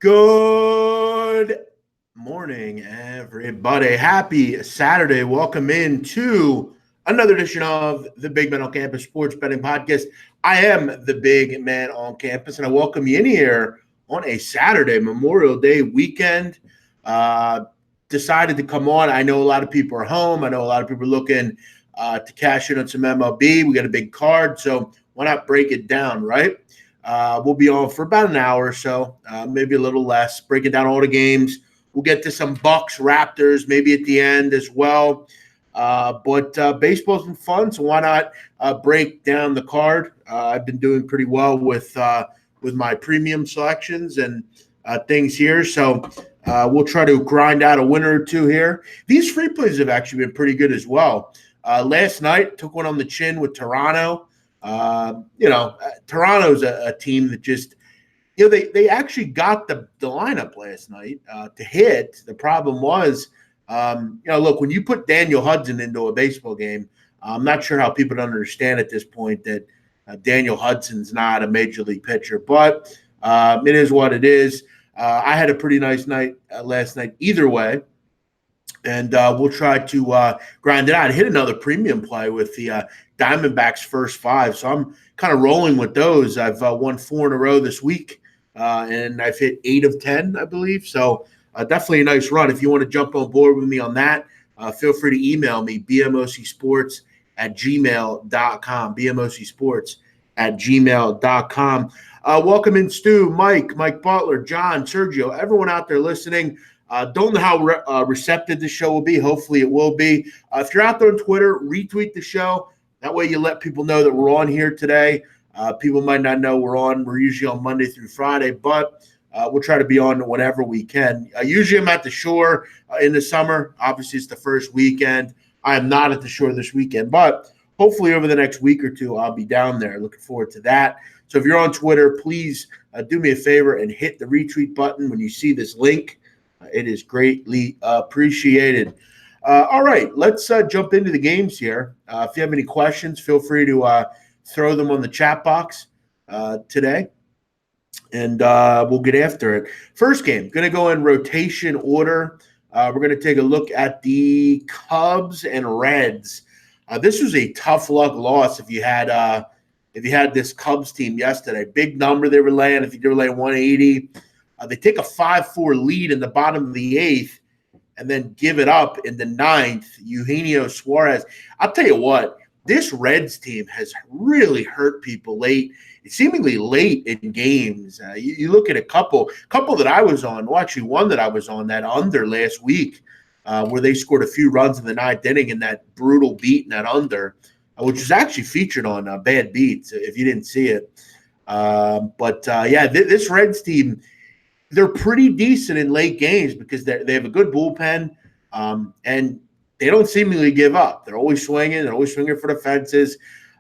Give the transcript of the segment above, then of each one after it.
Good morning, everybody. Happy Saturday. Welcome into another edition of the Big Man on Campus Sports Betting Podcast. I am the Big Man on Campus, and I welcome you in here on a Saturday, Memorial Day weekend. Decided to come on. I know a lot of people are home. I know a lot of people are looking to cash in on some MLB. We got a big card, so why not break it down, right? We'll be on for about an hour or so, maybe a little less, breaking down all the games. We'll get to some Bucks, Raptors, maybe at the end as well. But baseball's been fun, so why not break down the card? I've been doing pretty well with my premium selections and things here, so we'll try to grind out a winner or two here. These free plays have actually been pretty good as well. Last night, took one on the chin with Toronto. Toronto's a team that just, they actually got the lineup last night to hit. The problem was, look, when you put Daniel Hudson into a baseball game, I'm not sure how people don't understand at this point that Daniel Hudson's not a major league pitcher, but it is what it is. I had a pretty nice night last night either way. And we'll try to grind it out. I hit another premium play with the Diamondbacks first five. So I'm kind of rolling with those. I've won 4 in a row this week, and I've hit 8 of 10, I believe. So definitely a nice run. If you want to jump on board with me on that, feel free to email me, bmocsports@gmail.com, bmocsports@gmail.com. Welcome in, Stu, Mike Butler, John, Sergio, everyone out there listening. Don't know how receptive the show will be. Hopefully it will be. If you're out there on Twitter, retweet the show. That way you let people know that we're on here today. People might not know we're on. We're usually on Monday through Friday, but we'll try to be on whenever we can. Usually I'm at the shore in the summer. Obviously, it's the first weekend. I am not at the shore this weekend, but hopefully over the next week or two, I'll be down there. Looking forward to that. So if you're on Twitter, please do me a favor and hit the retweet button when you see this link. It is greatly appreciated. All right, let's jump into the games here. If you have any questions, feel free to throw them on the chat box today, and we'll get after it. First game, going to go in rotation order. We're going to take a look at the Cubs and Reds. This was a tough luck loss if you had this Cubs team yesterday. Big number they were laying. I think they were laying 180. They take a 5-4 lead in the bottom of the 8th and then give it up in the 9th. Eugenio Suarez. I'll tell you what, this Reds team has really hurt people seemingly late in games. You look at a couple that I was on, well, actually one that I was on, that under last week, where they scored a few runs in the 9th inning in that brutal beat in that under, which was actually featured on Bad Beats, if you didn't see it. This Reds team, they're pretty decent in late games because they have a good bullpen, and they don't seemingly give up. They're always swinging. They're always swinging for the fences.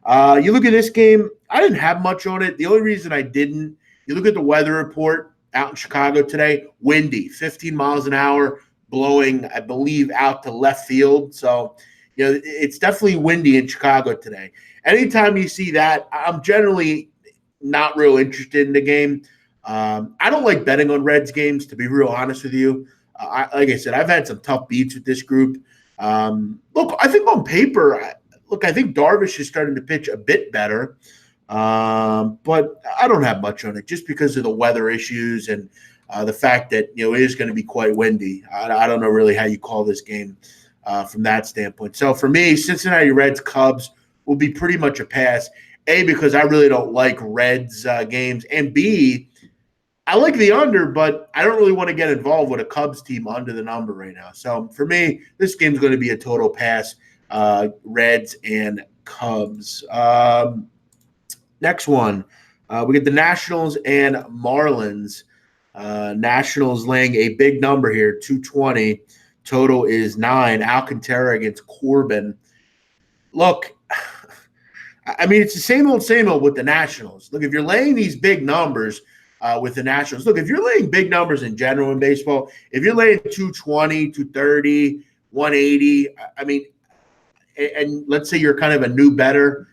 You look at this game, I didn't have much on it. The only reason I didn't, you look at the weather report out in Chicago today, windy, 15 miles an hour, blowing, I believe, out to left field. So, it's definitely windy in Chicago today. Anytime you see that, I'm generally not real interested in the game. I don't like betting on Reds games, to be real honest with you. Like I said, I've had some tough beats with this group. Look, I think on paper, I think Darvish is starting to pitch a bit better, but I don't have much on it just because of the weather issues and the fact that it is going to be quite windy. I don't know really how you call this game from that standpoint. So for me, Cincinnati Reds Cubs will be pretty much a pass. A, because I really don't like Reds games, and B, I like the under, but I don't really want to get involved with a Cubs team under the number right now. So for me, this game's going to be a total pass, Reds and Cubs. Next one, we get the Nationals and Marlins. Nationals laying a big number here, 220. Total is 9. Alcantara against Corbin. Look, I mean, it's the same old with the Nationals. Look, if you're laying these big numbers – with the Nationals. Look, if you're laying big numbers in general in baseball, if you're laying 220, 230, 180, I mean, and let's say you're kind of a new bettor,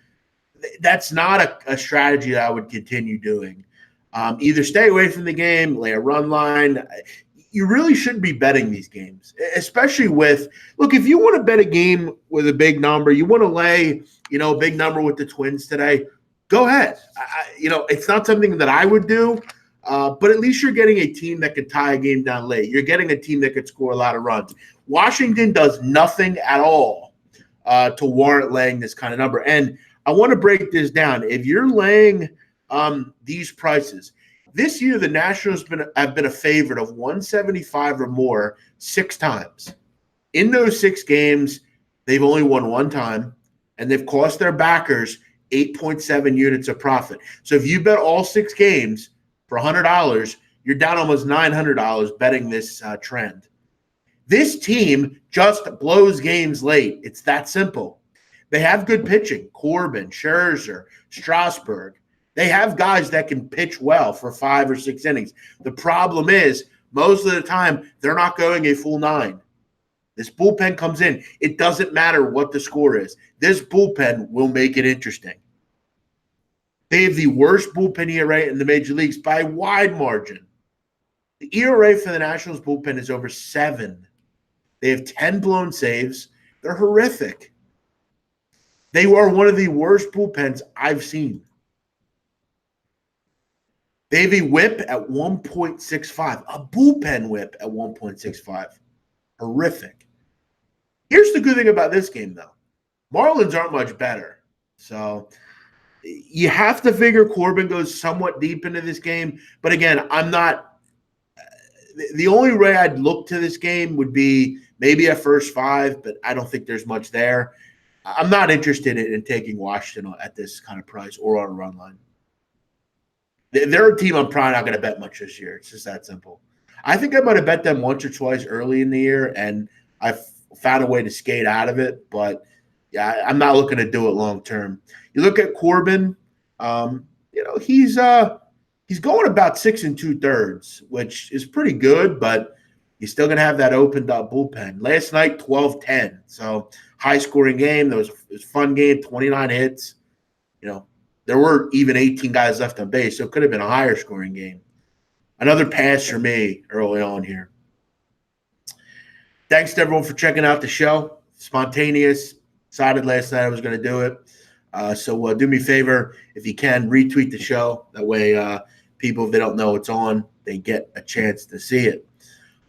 that's not a strategy that I would continue doing. Either stay away from the game, lay a run line. You really shouldn't be betting these games, especially with – look, if you want to bet a game with a big number, you want to lay, a big number with the Twins today, go ahead. It's not something that I would do, but at least you're getting a team that could tie a game down late. You're getting a team that could score a lot of runs. Washington does nothing at all to warrant laying this kind of number. And I want to break this down. If you're laying these prices, this year the Nationals have been a favorite of 175 or more 6 times. In those 6 games, they've only won 1 time, and they've cost their backers 8.7 units of profit. So if you bet all 6 games for $100, you're down almost $900 betting this trend. This team just blows games late. It's that simple. They have good pitching. Corbin, Scherzer, Strasburg. They have guys that can pitch well for 5 or 6 innings. The problem is, most of the time, they're not going a full 9. This bullpen comes in. It doesn't matter what the score is. This bullpen will make it interesting. They have the worst bullpen ERA in the major leagues by a wide margin. The ERA for the Nationals bullpen is over 7. They have 10 blown saves. They're horrific. They are one of the worst bullpens I've seen. They have a whip at 1.65, a bullpen whip at 1.65. Horrific. Here's the good thing about this game, though. Marlins aren't much better. So you have to figure Corbin goes somewhat deep into this game. But again, I'm not – the only way I'd look to this game would be maybe a first 5, but I don't think there's much there. I'm not interested in taking Washington at this kind of price or on a run line. They're a team I'm probably not going to bet much this year. It's just that simple. I think I might have bet them once or twice early in the year, and I've found a way to skate out of it. But, yeah, I'm not looking to do it long term. You look at Corbin, he's going about 6 2/3, which is pretty good, but you're still going to have that opened up bullpen. Last night, 12-10. So, high-scoring game. It was a fun game, 29 hits. There were even 18 guys left on base, so it could have been a higher scoring game. Another pass for me early on here. Thanks to everyone for checking out the show. Spontaneous. Decided last night I was going to do it. So do me a favor, if you can, retweet the show. That way people, if they don't know it's on, they get a chance to see it.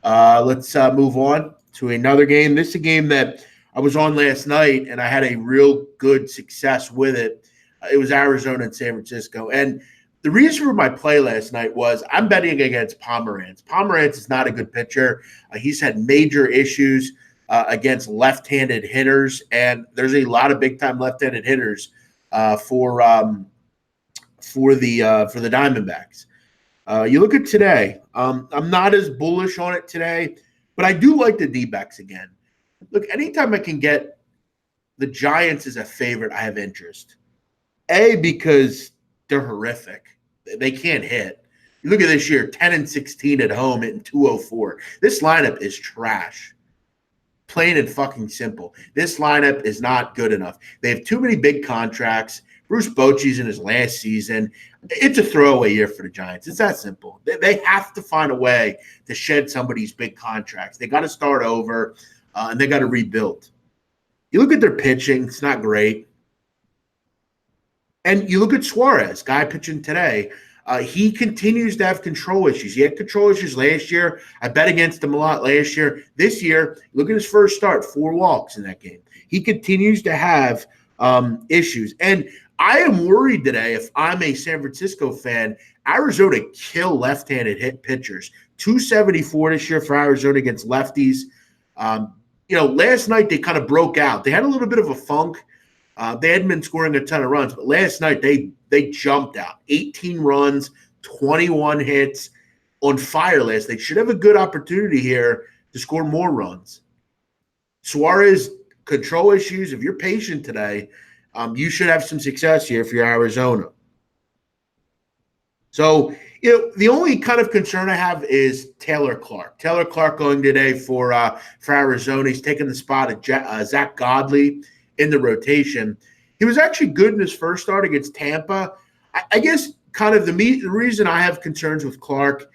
Let's move on to another game. This is a game that I was on last night, and I had a real good success with it. It was Arizona and San Francisco. And the reason for my play last night was I'm betting against Pomerantz. Pomerantz is not a good pitcher. He's had major issues against left-handed hitters, and there's a lot of big-time left-handed hitters for the Diamondbacks. You look at today. I'm not as bullish on it today, but I do like the D-backs again. Look, anytime I can get the Giants as a favorite, I have interest. Because they're horrific. They can't hit. You look at this year, 10-16 at home, hitting .204. This lineup is trash. Plain and fucking simple. This lineup is not good enough. They have too many big contracts. Bruce Bochy's in his last season. It's a throwaway year for the Giants. It's that simple. They have to find a way to shed some of these big contracts. They got to start over, and they got to rebuild. You look at their pitching. It's not great. And you look at Suarez, guy pitching today. He continues to have control issues. He had control issues last year. I bet against him a lot last year. This year, look at his first start, 4 walks in that game. He continues to have issues. And I am worried today, if I'm a San Francisco fan, Arizona kill left-handed hit pitchers. 274 this year for Arizona against lefties. Last night they kind of broke out. They had a little bit of a funk. They hadn't been scoring a ton of runs, but last night they jumped out. 18 runs, 21 hits on fire last. They should have a good opportunity here to score more runs. Suarez, control issues. If you're patient today, you should have some success here if you're Arizona. So, the only kind of concern I have is Taylor Clark. Taylor Clark going today for Arizona. He's taking the spot of Zach Godley in the rotation. He was actually good in his first start against Tampa. I guess kind of the reason I have concerns with Clark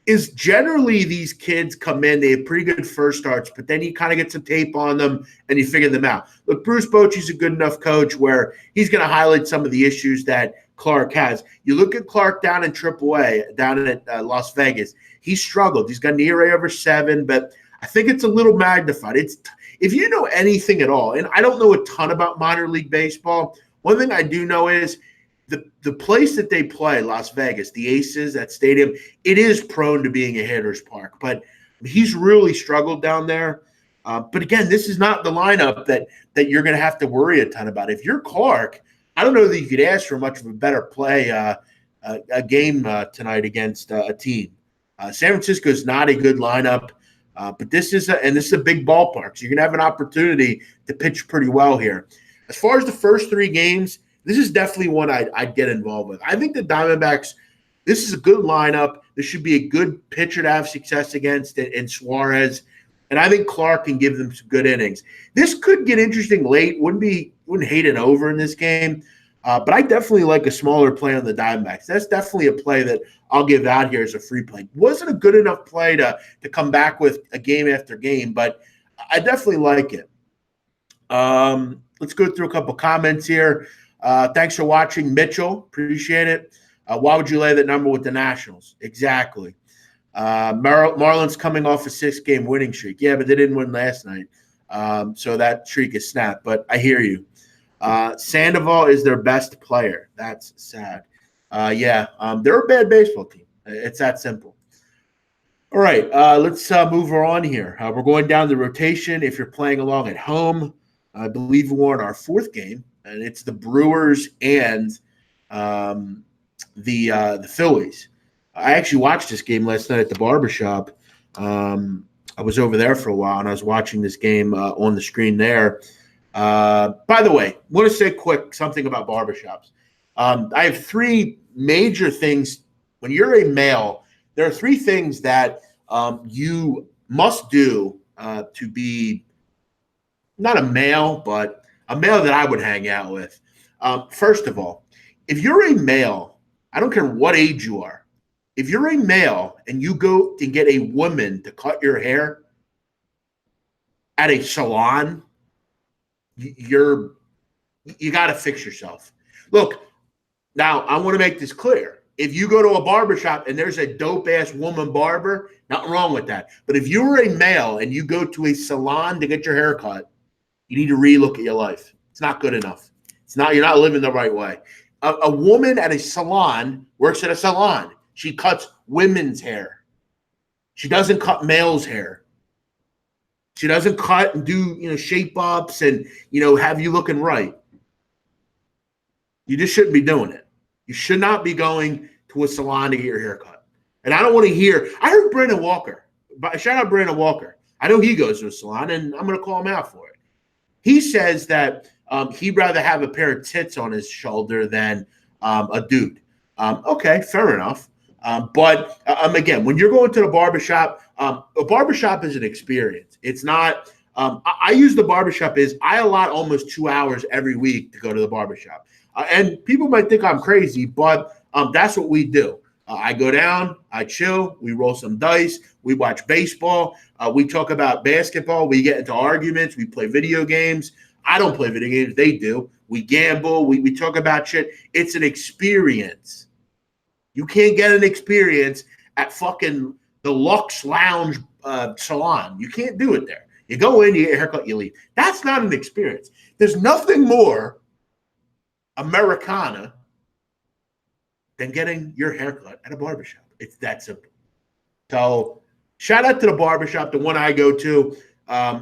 is generally these kids come in, they have pretty good first starts, but then you kind of get some tape on them and you figure them out. Look, Bruce Bochy's a good enough coach where he's going to highlight some of the issues that Clark has. You look at Clark down in AAA, down in Las Vegas, he struggled. He's got an ERA over 7, but I think it's a little magnified. If you know anything at all, and I don't know a ton about minor league baseball, one thing I do know is the place that they play, Las Vegas, the Aces, that stadium, it is prone to being a hitter's park. But he's really struggled down there. But again, this is not the lineup that you're going to have to worry a ton about. If you're Clark, I don't know that you could ask for much of a better play a game tonight against a team. San Francisco is not a good lineup, but this is a big ballpark, so you're going to have an opportunity to pitch pretty well here. As far as the first 3 games, this is definitely one I'd get involved with. I think the Diamondbacks, this is a good lineup. This should be a good pitcher to have success against in Suarez. And I think Clark can give them some good innings. This could get interesting late. Wouldn't hate an over in this game. But I definitely like a smaller play on the Diamondbacks. That's definitely a play that I'll give out here as a free play. Wasn't a good enough play to come back with a game after game, but I definitely like it. Let's go through a couple comments here. Thanks for watching, Mitchell. Appreciate it. Why would you lay that number with the Nationals? Exactly. Marlins coming off a 6-game winning streak. Yeah, but they didn't win last night. So that streak is snapped. But I hear you. Sandoval is their best player. That's sad. They're a bad baseball team. It's that simple. All right, let's move on here. We're going down the rotation. If you're playing along at home, I believe we're in our 4th game. And it's the Brewers and the Phillies. I actually watched this game last night at the barbershop. I was over there for a while, and I was watching this game on the screen there. By the way, I want to say quick something about barbershops. I have 3 major things. When you're a male, there are 3 things that you must do to be not a male, but a male that I would hang out with. First of all, if you're a male, I don't care what age you are, if you're a male and you go and get a woman to cut your hair at a salon, you got to fix yourself. Look, now I want to make this clear. If you go to a barbershop and there's a dope-ass woman barber, nothing wrong with that. But if you're a male and you go to a salon to get your hair cut, you need to relook at your life. It's not good enough. You're not living the right way. A woman at a salon works at a salon. She cuts women's hair. She doesn't cut male's hair. She doesn't cut and do, shape ups and, have you looking right. You just shouldn't be doing it. You should not be going to a salon to get your hair cut. And I don't want to hear, I heard Brandon Walker. Shout out Brandon Walker. I know he goes to a salon, and I'm going to call him out for it. He says that he'd rather have a pair of tits on his shoulder than a dude. Okay, fair enough. But again, when you're going to the barbershop, a barbershop is an experience. It's not I use the barbershop I allot almost 2 hours every week to go to the barbershop. And people might think I'm crazy, but that's what we do. I go down, I chill, we roll some dice, we watch baseball, we talk about basketball, we get into arguments, we play video games. I don't play video games, they do. We gamble, we talk about shit. It's an experience. You can't get an experience at fucking the Lux Lounge salon. You can't do it there. You go in, you get a haircut, you leave. That's not an experience. There's nothing more Americana than getting your haircut at a barbershop. It's that simple. So shout out to the barbershop, the one I go to.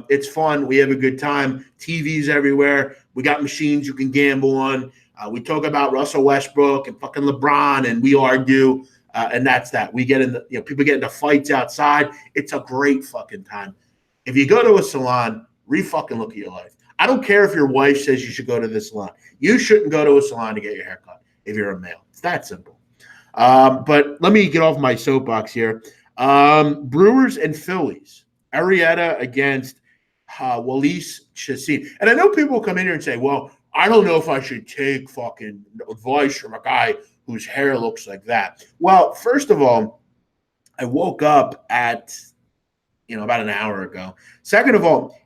It's fun. We have a good time. TVs everywhere. We got machines you can gamble on. We talk about Russell Westbrook and fucking LeBron, and we argue, and that's that. We get in the, people get into fights outside. It's a great fucking time. If you go to a salon, re-fucking look at your life. I don't care if your wife says you should go to the salon. You shouldn't go to a salon to get your hair cut if you're a male. It's that simple. But let me get off my soapbox here. Brewers and Phillies. Arrieta against Walis Chassin. And I know people will come in here and say, well, I don't know if I should take fucking advice from a guy whose hair looks like that? Well, first of all, I woke up at, about an hour ago. Second of all,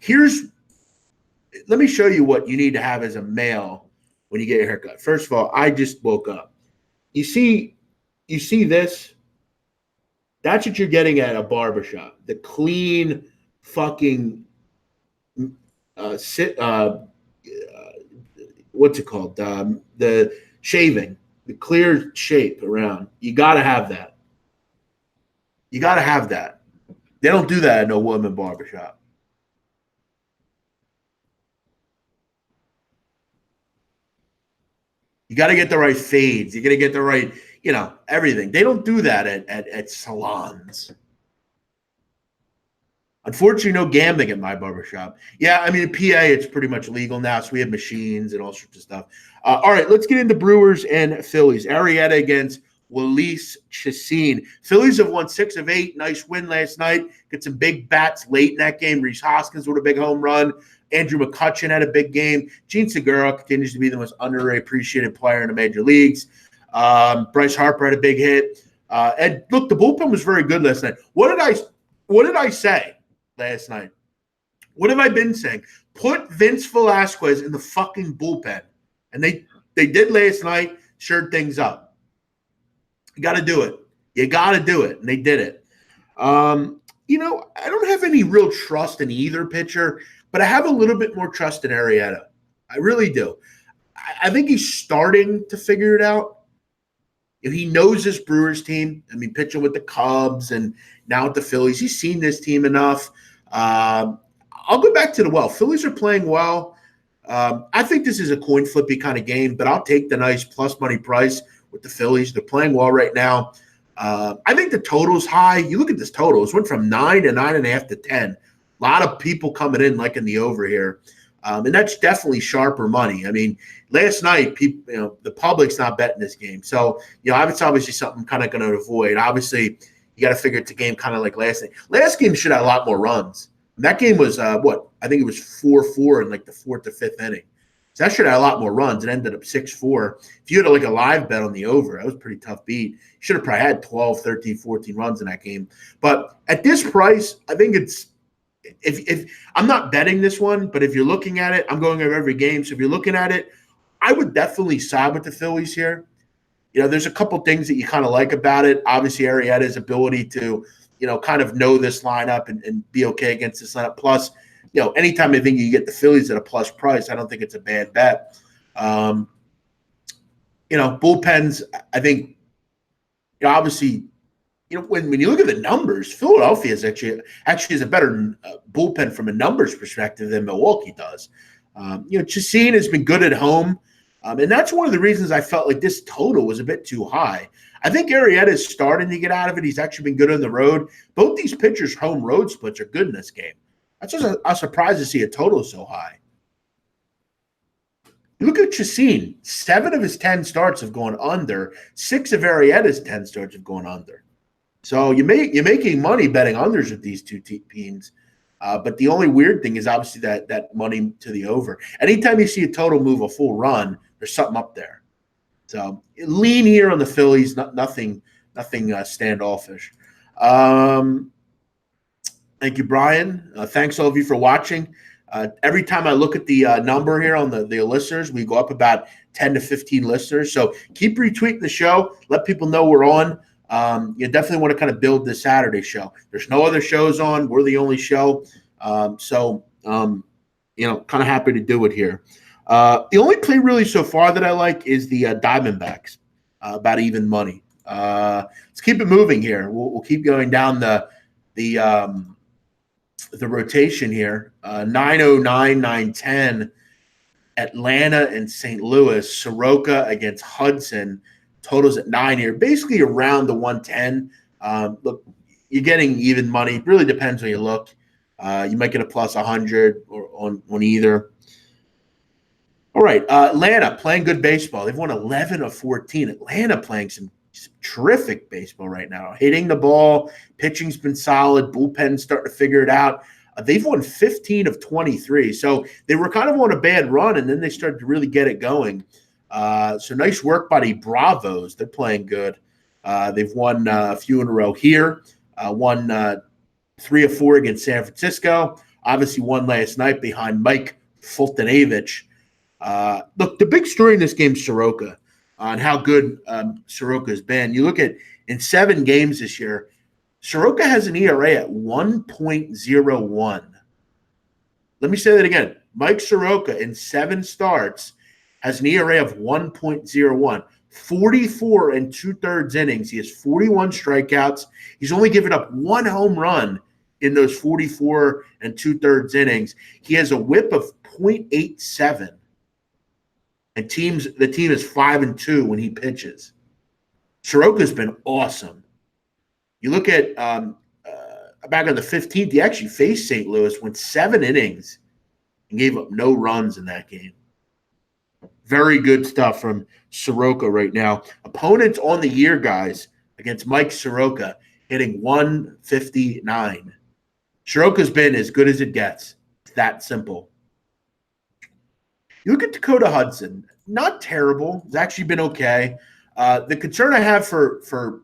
let me show you what you need to have as a male when you get your haircut. First of all, I just woke up. You see this? That's what you're getting at a barbershop. The clean fucking what's it called? The shaving, the clear shape around. You got to have that. You got to have that. They don't do that at no woman barbershop. You got to get the right fades. You got to get the right, everything. They don't do that at salons. Unfortunately, no gambling at my barbershop. Yeah, I mean, in PA, it's pretty much legal now, so we have machines and all sorts of stuff. All right, let's get into Brewers and Phillies. Arrieta against Wallace Chassin. Phillies have won 6 of 8. Nice win last night. Get some big bats late in that game. Rhys Hoskins with a big home run. Andrew McCutchen had a big game. Gene Segura continues to be the most underappreciated player in the major leagues. Bryce Harper had a big hit. And look, the bullpen was very good last night. What did I say last night? What have I been saying? Put Vince Velasquez in the fucking bullpen. And they did last night, shored things up. You got to do it. You got to do it. And they did it. I don't have any real trust in either pitcher, but I have a little bit more trust in Arrieta. I really do. I think he's starting to figure it out. If he knows this Brewers team, pitching with the Cubs and now with the Phillies, he's seen this team enough. I'll go back to the Phillies are playing well. I think this is a coin flippy kind of game, but I'll take the nice plus money price with the Phillies. They're playing well right now. I think the total's high. You look at this total. It went from 9 to 9.5 to 10. A lot of people coming in liking the over here. And that's definitely sharper money. Last night, people, the public's not betting this game. So, it's obviously something I'm kind of going to avoid. Obviously, you got to figure it's a game kind of like last night. Last game should have a lot more runs. And that game was, I think it was 4-4 in like the 4th or 5th inning. So that should have a lot more runs. It ended up 6-4. If you had a live bet on the over, that was a pretty tough beat. You should have probably had 12, 13, 14 runs in that game. But at this price, I think it's, if I'm not betting this one, but if you're looking at it, I'm going over every game. So if you're looking at it, I would definitely side with the Phillies here. There's a couple things that you kind of like about it. Obviously, Arrieta's ability to, kind of know this lineup and be okay against this lineup. Plus, anytime I think you get the Phillies at a plus price, I don't think it's a bad bet. Bullpens, I think, obviously, when you look at the numbers, Philadelphia is actually is a better bullpen from a numbers perspective than Milwaukee does. Chassin has been good at home, and that's one of the reasons I felt like this total was a bit too high. I think Arrieta is starting to get out of it. He's actually been good on the road. Both these pitchers' home road splits are good in this game. That's just a surprise to see a total so high. You look at Chassin. 7 of his 10 starts have gone under. 6 of Arrieta's 10 starts have gone under. So you're making money betting unders with these two teams. But the only weird thing is obviously that money to the over. Anytime you see a total move a full run, there's something up there. So lean here on the Phillies. Nothing standoffish. Thank you, Brian. Thanks all of you for watching. Every time I look at the number here on the listeners, we go up about 10 to 15 listeners. So keep retweeting the show. Let people know we're on. You definitely want to kind of build this Saturday show. There's no other shows on. We're the only show. Kind of happy to do it here. The only play really so far that I like is the Diamondbacks, about even money. Let's keep it moving here. We'll keep going down the rotation here. 909, 910, Atlanta and St. Louis. Soroka against Hudson. Totals at 9 here, basically around the 110. Look, you're getting even money. It really depends when you look. You might get a plus 100 or on either. All right, Atlanta playing good baseball. They've won 11 of 14. Atlanta playing some terrific baseball right now. Hitting the ball, pitching's been solid. Bullpen's starting to figure it out. They've won 15 of 23. So they were kind of on a bad run, and then they started to really get it going. So nice work by the Bravos. They're playing good. They've won a few in a row here. Won 3 of 4 against San Francisco. Obviously won last night behind Mike Fultonavich. Look, the big story in this game is Soroka on how good Soroka has been. You look at in 7 games this year, Soroka has an ERA at 1.01. Let me say that again. Mike Soroka in 7 starts has an ERA of 1.01. 44 and 2/3 innings. He has 41 strikeouts. He's only given up 1 home run in those 44 and 2/3 innings. He has a whip of .87. And the team is 5-2 when he pitches. Soroka's been awesome. You look at back on the 15th, he actually faced St. Louis, went 7 innings, and gave up no runs in that game. Very good stuff from Soroka right now. Opponents on the year, guys, against Mike Soroka, hitting 159. Soroka's been as good as it gets. It's that simple. You look at Dakota Hudson, not terrible. It's actually been okay. The concern I have for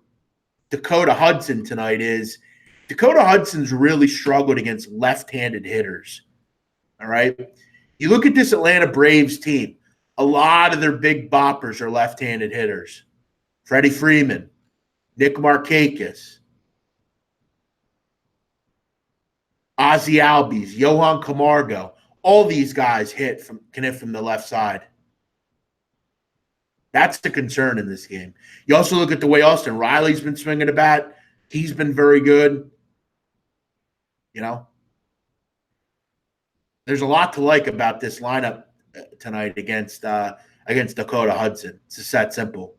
Dakota Hudson tonight is Dakota Hudson's really struggled against left-handed hitters. All right? You look at this Atlanta Braves team, a lot of their big boppers are left-handed hitters. Freddie Freeman, Nick Markakis, Ozzy Albies, Johan Camargo. All these guys can hit from the left side. That's the concern in this game. You also look at the way Austin Riley's been swinging the bat. He's been very good. You know, there's a lot to like about this lineup tonight against Dakota Hudson. It's just that simple.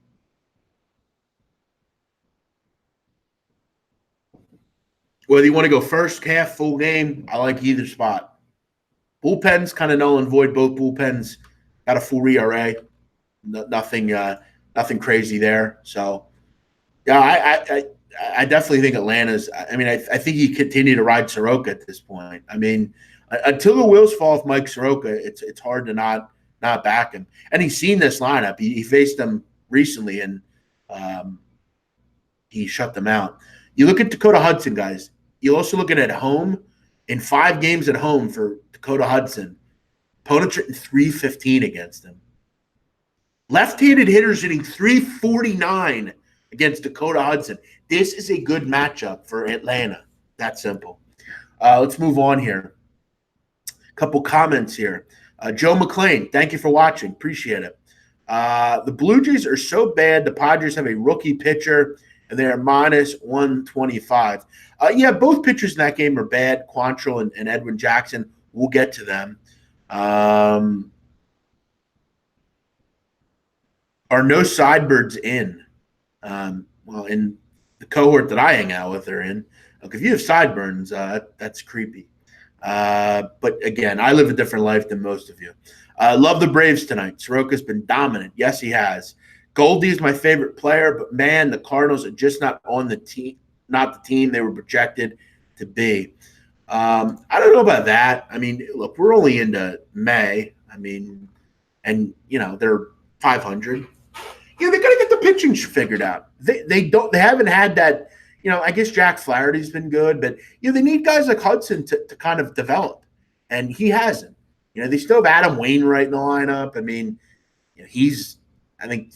Whether you want to go first half, full game, I like either spot. Bullpens kind of null and void. Both bullpens got a full ERA. Nothing crazy there. So, yeah, I definitely think Atlanta's. I mean, I think you continue to ride Soroka at this point. I mean, until the wheels fall off Mike Soroka, it's hard to not back him. And he's seen this lineup. He faced them recently, and he shut them out. You look at Dakota Hudson, guys. You also look at home. In 5 games at home for Dakota Hudson, opponents hitting .315 against him. Left-handed hitters hitting .349 against Dakota Hudson. This is a good matchup for Atlanta. That simple. Let's move on here. A couple comments here. Joe McClain, thank you for watching. Appreciate it. The Blue Jays are so bad, the Padres have a rookie pitcher, and they're minus 125. Yeah, both pitchers in that game are bad, Quantrill and Edwin Jackson. We'll get to them. Are no sidebirds in? Well, in the cohort that I hang out with, they're in. Look, if you have sideburns, that's creepy. But again, I live a different life than most of you. Love the Braves tonight. Soroka's been dominant. Yes, he has. Goldie is my favorite player, but man, the Cardinals are just not on the team, not the team they were projected to be. I don't know about that. I mean, look, we're only into May. I mean, and they're 500. They got to get the pitching figured out. They haven't had that. I guess Jack Flaherty's been good, but they need guys like Hudson to kind of develop, and he hasn't. They still have Adam Wainwright in the lineup. I mean, he's I think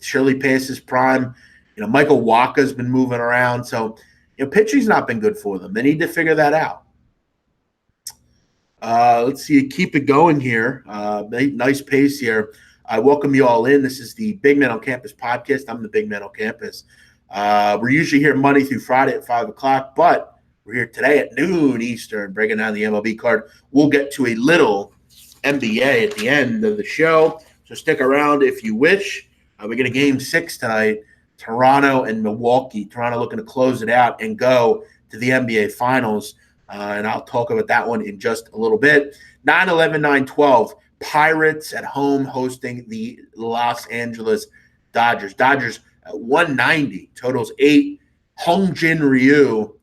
surely past his prime. Michael Wacha's been moving around, so pitching's not been good for them. They need to figure that out. Let's see, keep it going here. Nice pace here. I welcome you all in. This is the Big Man on Campus podcast. I'm the Big Man on Campus. We're usually here Monday through Friday at 5 o'clock, but we're here today at noon Eastern, breaking down the MLB card. We'll get to a little NBA at the end of the show, so stick around if you wish. We're going to Game 6 tonight, Toronto and Milwaukee. Toronto looking to close it out and go to the NBA Finals, and I'll talk about that one in just a little bit. 9-11, 9-12, Pirates at home hosting the Los Angeles Dodgers. Dodgers at 190, totals 8. Hyun-jin Ryu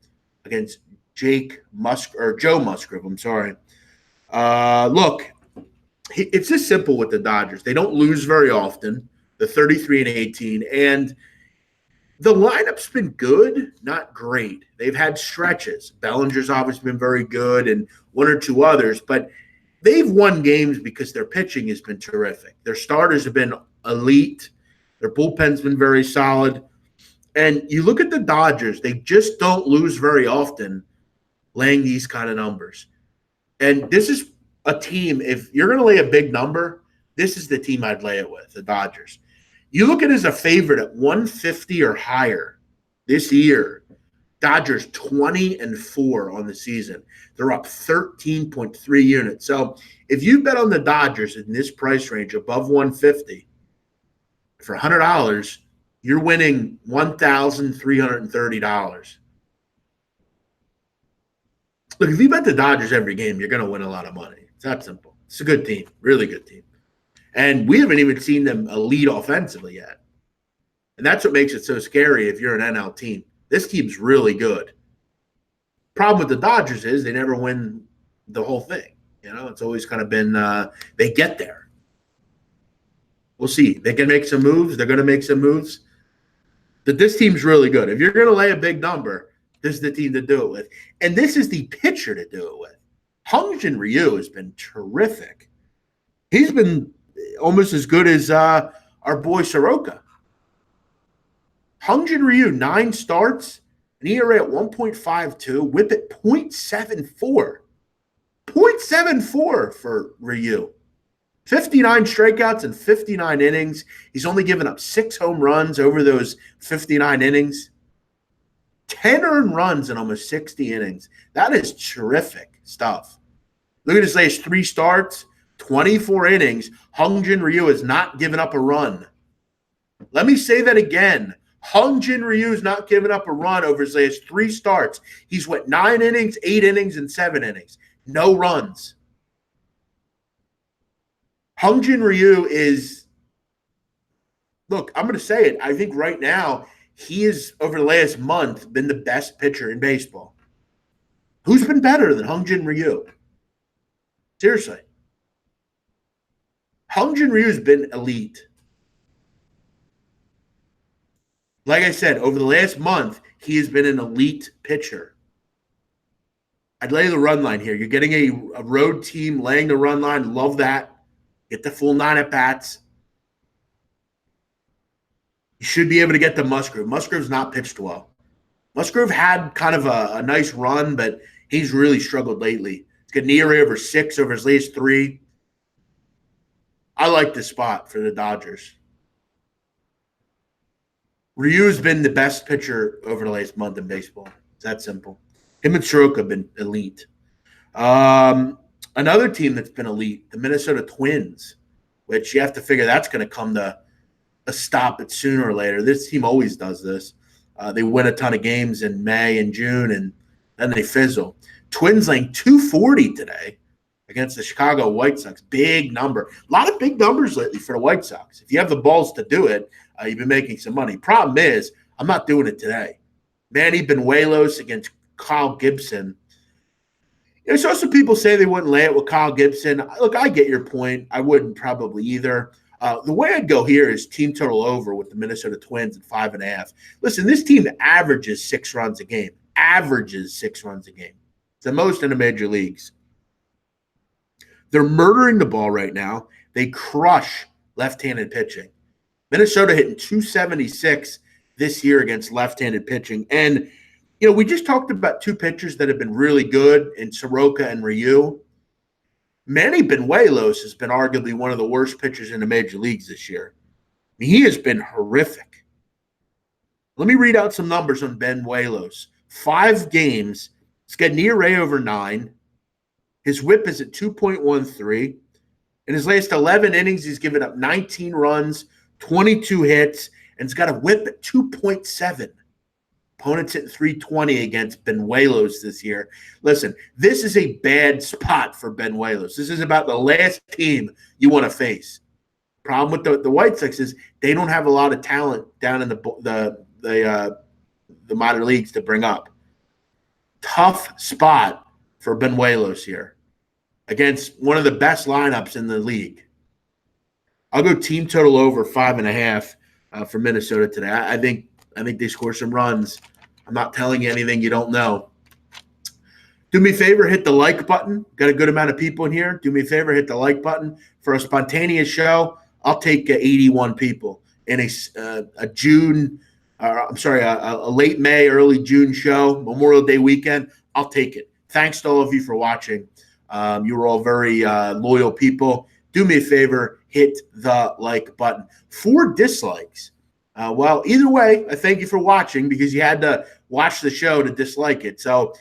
against Joe Musgrove. I'm sorry. Look, It's just simple with the Dodgers. They don't lose very often. The 33-18, and the lineup's been good, not great. They've had stretches. Bellinger's obviously been very good, and one or two others, but they've won games because their pitching has been terrific. Their starters have been elite. Their bullpen's been very solid. And you look at the Dodgers, they just don't lose very often laying these kind of numbers. And this is a team, if you're going to lay a big number, this is the team I'd lay it with, the Dodgers. You look at it as a favorite at 150 or higher this year. Dodgers 20-4 on the season. They're up 13.3 units. So if you bet on the Dodgers in this price range above 150 for $100, you're winning $1,330. Look, if you bet the Dodgers every game, you're going to win a lot of money. It's that simple. It's a good team, really good team. And we haven't even seen them elite offensively yet. And that's what makes it so scary if you're an NL team. This team's really good. Problem with the Dodgers is they never win the whole thing. You know, it's always kind of been they get there. We'll see. They can make some moves. They're going to make some moves. But this team's really good. If you're going to lay a big number, this is the team to do it with. And this is the pitcher to do it with. Hyun-jin Ryu has been terrific. He's been almost as good as our boy Soroka. Hyun-jin Ryu, 9 starts, an ERA at 1.52, whip at 0.74. 0.74 for Ryu. 59 strikeouts in 59 innings. He's only given up 6 home runs over those 59 innings. 10 earned runs in almost 60 innings. That is terrific stuff. Look at his last 3 starts, 24 innings. Hyun-jin Ryu has not given up a run. Let me say that again. Hyun-jin Ryu has not given up a run over his last 3 starts. He's went 9 innings, 8 innings, and 7 innings. No runs. Hyun-jin Ryu is, look, I'm going to say it. I think right now he is, over the last month, been the best pitcher in baseball. Who's been better than Hyun-jin Ryu? Seriously. Hyun-jin Ryu has been elite. Like I said, over the last month, he has been an elite pitcher. I'd lay the run line here. You're getting a road team laying the run line. Love that. Get the full 9 at-bats. You should be able to get to Musgrove. Musgrove's not pitched well. Musgrove had kind of a nice run, but he's really struggled lately. He's got an ERA over 6 over his last 3. I like this spot for the Dodgers. Ryu's been the best pitcher over the last month in baseball. It's that simple. Him and Soroka have been elite. Another team that's been elite, the Minnesota Twins, which you have to figure that's going to come to a stop it sooner or later. This team always does this. They win a ton of games in May and June, and then they fizzle. Twins laying 240 today against the Chicago White Sox. Big number. A lot of big numbers lately for the White Sox. If you have the balls to do it, you've been making some money. Problem is, I'm not doing it today. Manny Benuelos against Kyle Gibson. I saw some people say they wouldn't lay it with Kyle Gibson. Look, I get your point. I wouldn't probably either. The way I'd go here is team total over with the Minnesota Twins at 5.5. Listen, this team averages 6 runs a game. Averages 6 runs a game. It's the most in the major leagues. They're murdering the ball right now. They crush left-handed pitching. Minnesota hitting 276 this year against left-handed pitching. And, you know, we just talked about 2 pitchers that have been really good in Soroka and Ryu. Manny Benuelos has been arguably one of the worst pitchers in the major leagues this year. I mean, he has been horrific. Let me read out some numbers on Benuelos. 5 games. He's got an ERA over 9. His whip is at 2.13. In his last 11 innings, he's given up 19 runs, 22 hits, and he's got a whip at 2.7. Opponents hitting 320 against Benuelos this year. Listen, this is a bad spot for Benuelos. This is about the last team you want to face. Problem with the White Sox is they don't have a lot of talent down in the minor leagues to bring up. Tough spot for Benuelos here. against one of the best lineups in the league. I'll go team total over 5.5 for Minnesota today. I think they score some runs. I'm not telling you anything you don't know. Do me a favor, hit the like button. Got a good amount of people in here. Do me a favor, hit the like button. For a spontaneous show, I'll take 81 people in a June. A late May, early June show, Memorial Day weekend. I'll take it. Thanks to all of you for watching. You were all very loyal people. Do me a favor, hit the like button. 4 dislikes. Well, either way, I thank you for watching because you had to watch the show to dislike it. So,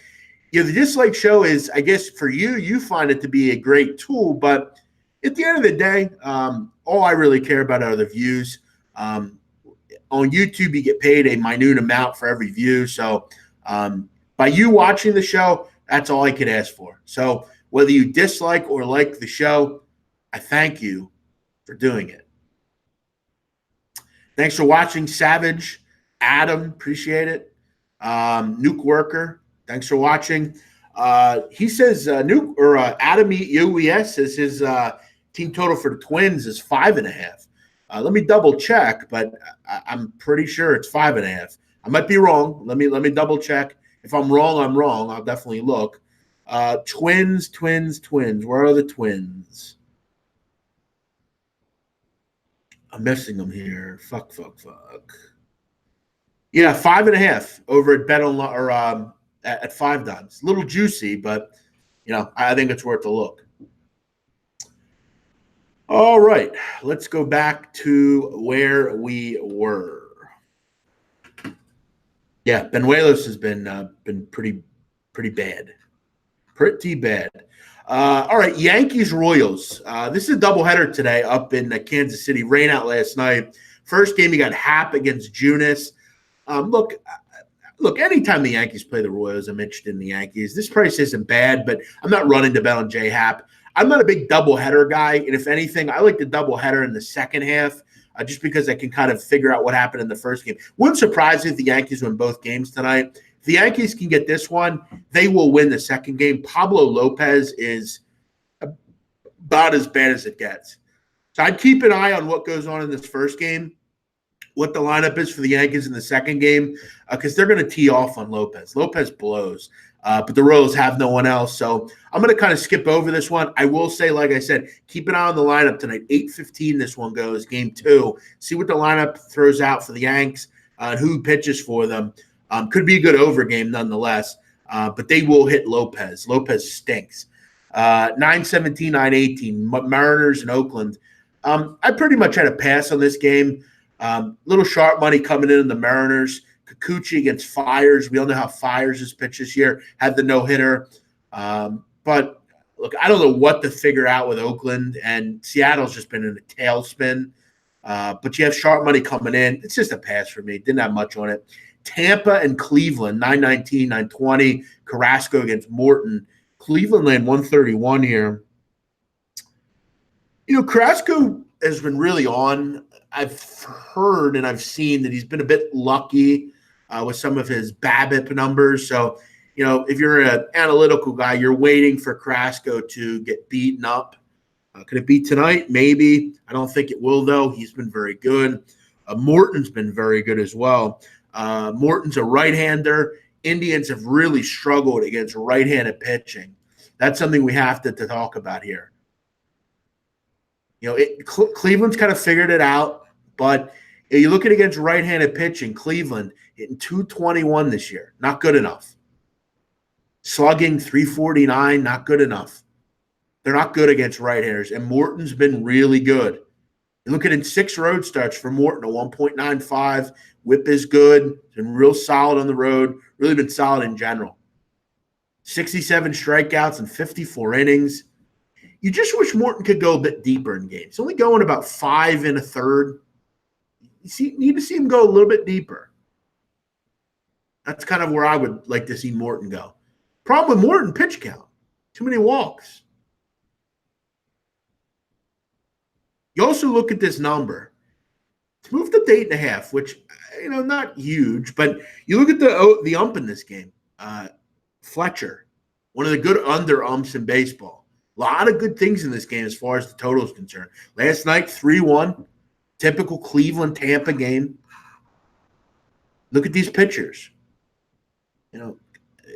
the dislike show is, I guess, for you find it to be a great tool. But at the end of the day, all I really care about are the views. On YouTube, you get paid a minute amount for every view. So by you watching the show, that's all I could ask for. So whether you dislike or like the show, I thank you for doing it. Thanks for watching, Savage, Adam, appreciate it. Nuke Worker, thanks for watching. He says Nuke or Adam UES says his team total for the Twins is 5.5. Let me double check, but I'm pretty sure it's 5.5. I might be wrong. Let me double check. If I'm wrong, I'm wrong. I'll definitely look. Twins. Where are the Twins? I'm missing them here. Fuck. Yeah, 5.5 over at Bet Online or at 5 Dimes. A little juicy, but I think it's worth a look. All right, let's go back to where we were. Yeah, Benuelos has been pretty bad. Pretty bad. All right, Yankees-Royals. This is a doubleheader today up in Kansas City. Rain out last night. First game, you got Happ against Junis. Look, anytime the Yankees play the Royals, I'm interested in the Yankees. This price isn't bad, but I'm not running to bet on J Happ. I'm not a big doubleheader guy, and if anything, I like the doubleheader in the second half just because I can kind of figure out what happened in the first game. Wouldn't surprise me if the Yankees win both games tonight. If the Yankees can get this one, they will win the second game. Pablo Lopez is about as bad as it gets. So I'd keep an eye on what goes on in this first game, what the lineup is for the Yankees in the second game, because they're going to tee off on Lopez. Lopez blows, but the Royals have no one else. So I'm going to kind of skip over this one. I will say, like I said, keep an eye on the lineup tonight. 8:15 this one goes, game 2. See what the lineup throws out for the Yanks and who pitches for them. Could be a good over game nonetheless, but they will hit Lopez. Lopez stinks. 9:17, 9:18, Mariners and Oakland. I pretty much had a pass on this game. Little sharp money coming in the Mariners. Kikuchi against Fires. We all know how Fires has pitched this year. Had the no-hitter. But, look, I don't know what to figure out with Oakland. And Seattle's just been in a tailspin. But you have sharp money coming in. It's just a pass for me. Didn't have much on it. Tampa and Cleveland, 9:19, 9:20. Carrasco against Morton. Cleveland land 131 here. Carrasco has been really on. I've heard and I've seen that he's been a bit lucky with some of his BABIP numbers. So, if you're an analytical guy, you're waiting for Carrasco to get beaten up. Could it be tonight? Maybe. I don't think it will, though. He's been very good. Morton's been very good as well. Morton's a right-hander. Indians have really struggled against right-handed pitching. That's something we have to talk about here. Cleveland's kind of figured it out, but you look at against right-handed pitching, Cleveland hitting 221 this year, not good enough. Slugging 349, not good enough. They're not good against right-handers, and Morton's been really good. You look at in 6 road starts for Morton, a 1.95. Whip is good. Been real solid on the road. Really been solid in general. 67 strikeouts and 54 innings. You just wish Morton could go a bit deeper in games. He's only going about 5 1/3. You need to see him go a little bit deeper. That's kind of where I would like to see Morton go. Problem with Morton, pitch count. Too many walks. You also look at this number. It's moved up to 8.5, which, not huge, but you look at the ump in this game. Fletcher, one of the good under umps in baseball. A lot of good things in this game as far as the total is concerned. Last night, 3-1, typical Cleveland-Tampa game. Look at these pitchers.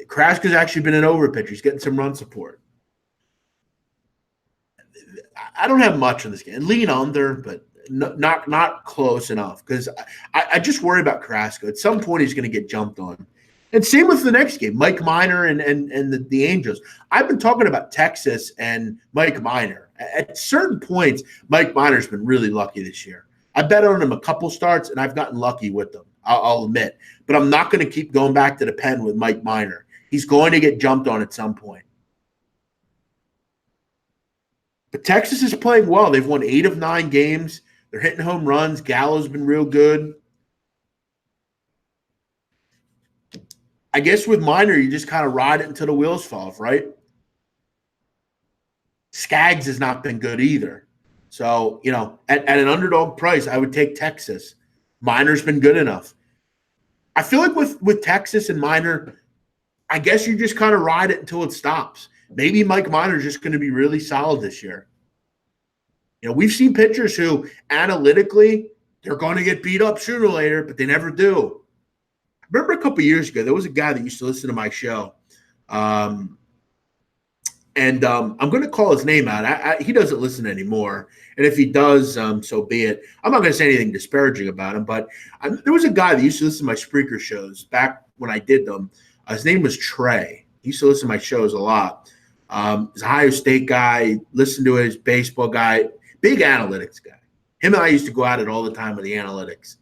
Kraska's actually been an over pitcher. He's getting some run support. I don't have much on this game. Lean under, but not close enough because I just worry about Kraska. At some point, he's going to get jumped on. And same with the next game, Mike Minor and the Angels. I've been talking about Texas and Mike Minor. At certain points, Mike Minor's been really lucky this year. I bet on him a couple starts, and I've gotten lucky with them, I'll admit. But I'm not going to keep going back to the pen with Mike Minor. He's going to get jumped on at some point. But Texas is playing well. They've won 8 of 9 games. They're hitting home runs. Gallo's been real good. I guess with Minor, you just kind of ride it until the wheels fall off, right? Skaggs has not been good either. So, at an underdog price, I would take Texas. Minor's been good enough. I feel like with Texas and Minor, I guess you just kind of ride it until it stops. Maybe Mike Minor's just going to be really solid this year. We've seen pitchers who analytically, they're going to get beat up sooner or later, but they never do. I remember a couple years ago, there was a guy that used to listen to my show. I'm going to call his name out. He doesn't listen anymore. And if he does, so be it. I'm not going to say anything disparaging about him, but there was a guy that used to listen to my Spreaker shows back when I did them. His name was Trey. He used to listen to my shows a lot. He's a Ohio State guy, listen to his baseball guy, big analytics guy. Him and I used to go at it all the time with the analytics.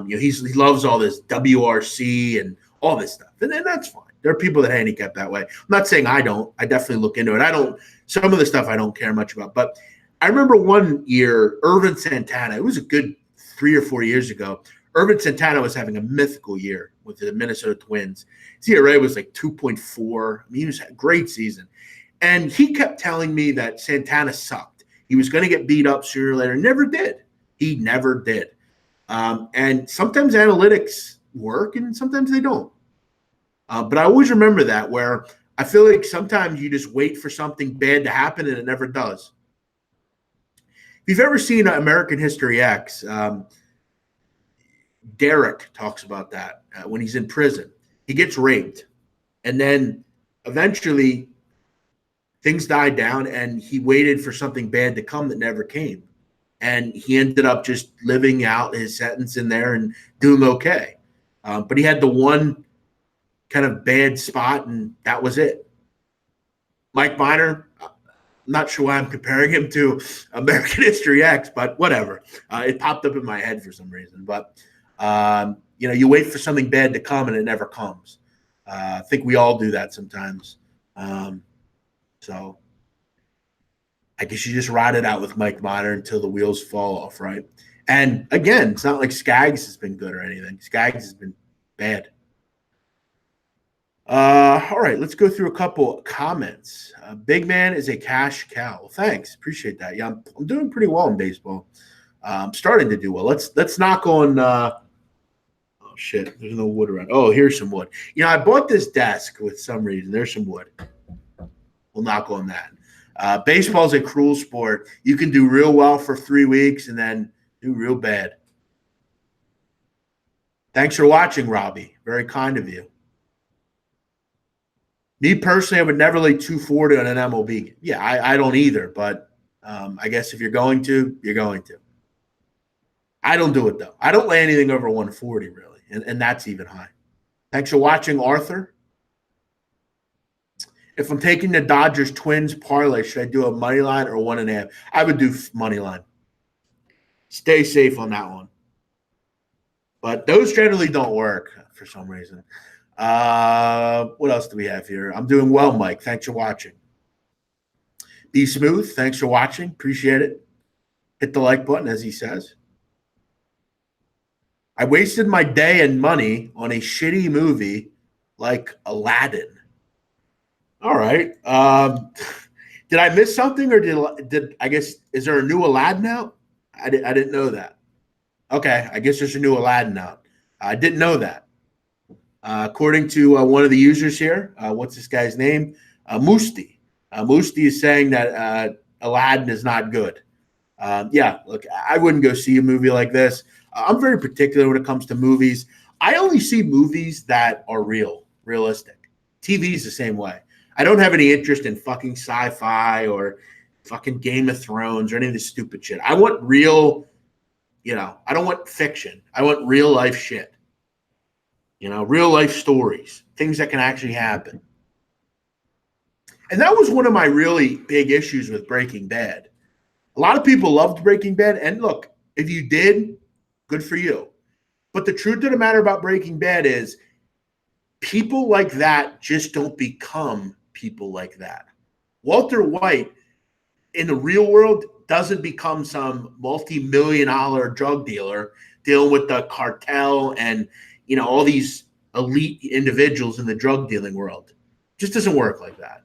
He loves all this WRC and all this stuff. And that's fine. There are people that handicap that way. I'm not saying I don't. I definitely look into it. Some of the stuff I don't care much about. But I remember one year, Ervin Santana, it was a good 3 or 4 years ago. Ervin Santana was having a mythical year with the Minnesota Twins. His ERA was like 2.4. He was a great season. And he kept telling me that Santana sucked. He was going to get beat up sooner or later. Never did. He never did. And sometimes analytics work and sometimes they don't. But I always remember that, where I feel like sometimes you just wait for something bad to happen and it never does. If you've ever seen American History X, Derek talks about that when he's in prison. He gets raped. And then eventually things died down and he waited for something bad to come that never came. And he ended up just living out his sentence in there and doing okay. But he had the one kind of bad spot, and that was it. Mike Minor, I'm not sure why I'm comparing him to American History X, but whatever. It popped up in my head for some reason. But, you wait for something bad to come, and it never comes. I think we all do that sometimes. So I guess you just ride it out with Mike Minor until the wheels fall off, right? And, again, it's not like Skaggs has been good or anything. Skaggs has been bad. All right, let's go through a couple comments. Big man is a cash cow. Well, thanks. Appreciate that. Yeah, I'm doing pretty well in baseball. I'm starting to do well. Let's knock on oh, shit. There's no wood around. Oh, here's some wood. I bought this desk with some reason. There's some wood. We'll knock on that. Baseball is a cruel sport. You can do real well for 3 weeks and then do real bad. Thanks for watching, Robbie. Very kind of you. Me personally, I would never lay 240 on an MLB. Yeah, I don't either, but I guess if you're going to, you're going to. I don't do it, though. I don't lay anything over 140, really, and that's even high. Thanks for watching, Arthur. If I'm taking the Dodgers Twins parlay, should I do a money line or 1.5? I would do money line. Stay safe on that one. But those generally don't work for some reason. What else do we have here? I'm doing well, Mike. Thanks for watching. Be smooth. Thanks for watching. Appreciate it. Hit the like button, as he says. I wasted my day and money on a shitty movie like Aladdin. All right. Did I miss something, or did I guess, is there a new Aladdin out? I didn't know that. Okay, I guess there's a new Aladdin out. I didn't know that. According to one of the users here, what's this guy's name? Musti. Musti is saying that Aladdin is not good. Yeah, look, I wouldn't go see a movie like this. I'm very particular when it comes to movies. I only see movies that are realistic. TV is the same way. I don't have any interest in fucking sci-fi or fucking Game of Thrones or any of this stupid shit. I want real, I don't want fiction. I want real life shit. Real life stories, things that can actually happen. And that was one of my really big issues with Breaking Bad. A lot of people loved Breaking Bad. And look, if you did, good for you. But the truth of the matter about Breaking Bad is people like that just don't become people like that. Walter White in the real world doesn't become some multi-million-dollar drug dealer dealing with the cartel and, all these elite individuals in the drug dealing world. It just doesn't work like that.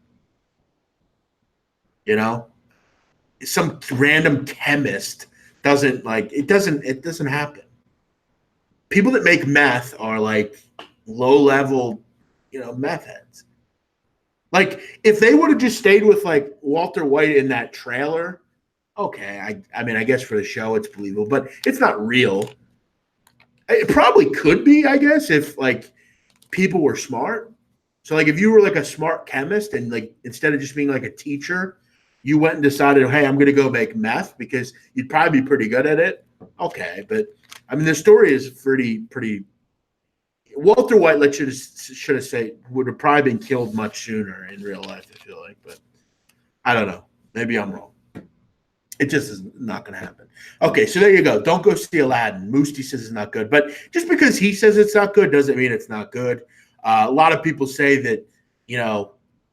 Some random chemist doesn't happen. People that make meth are like low level, meth heads. Like if they would have just stayed with like Walter White in that trailer, okay. I mean, I guess for the show it's believable, but it's not real. It probably could be, I guess, if like people were smart. So like if you were like a smart chemist and like instead of just being like a teacher, you went and decided, hey, I'm going to go make meth because you'd probably be pretty good at it. Okay, but I mean the story is pretty. Walter White should have said would have probably been killed much sooner in real life. I feel like, but I don't know. Maybe I'm wrong. It just is not going to happen. Okay, so there you go. Don't go see Aladdin. Musti says it's not good, but just because he says it's not good doesn't mean it's not good. A lot of people say that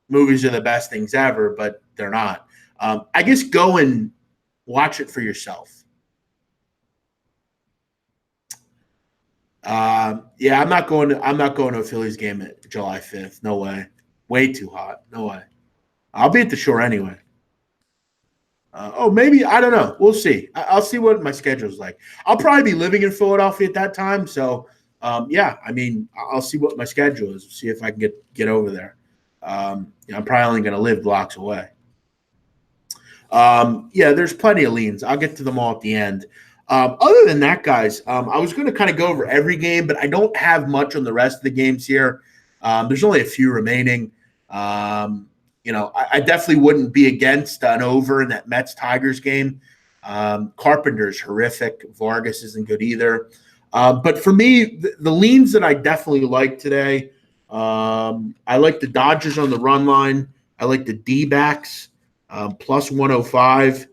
movies are the best things ever, but they're not. I guess go and watch it for yourself. Yeah, I'm not going to a Phillies game at July 5th. No way. Way too hot. No way. I'll be at the shore anyway. Maybe. I don't know. We'll see. I'll see what my schedule's like. I'll probably be living in Philadelphia at that time. So, yeah, I mean, I'll see what my schedule is. See if I can get over there. I'm probably only going to live blocks away. Yeah, there's plenty of leans. I'll get to them all at the end. Other than that, guys, I was going to kind of go over every game, but I don't have much on the rest of the games here. There's only a few remaining. I definitely wouldn't be against an over in that Mets-Tigers game. Carpenter's horrific. Vargas isn't good either. But for me, the leans that I definitely like today, I like the Dodgers on the run line. I like the D-backs plus 105,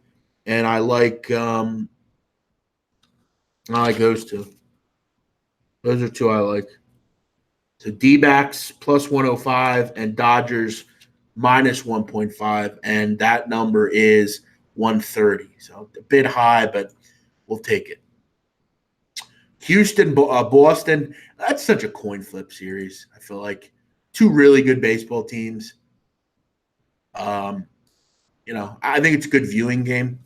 and I like those two. Those are two I like. So D-backs plus 105 and Dodgers minus 1.5, and that number is 130. So a bit high, but we'll take it. Houston, Boston, that's such a coin flip series. I feel like two really good baseball teams. I think it's a good viewing game.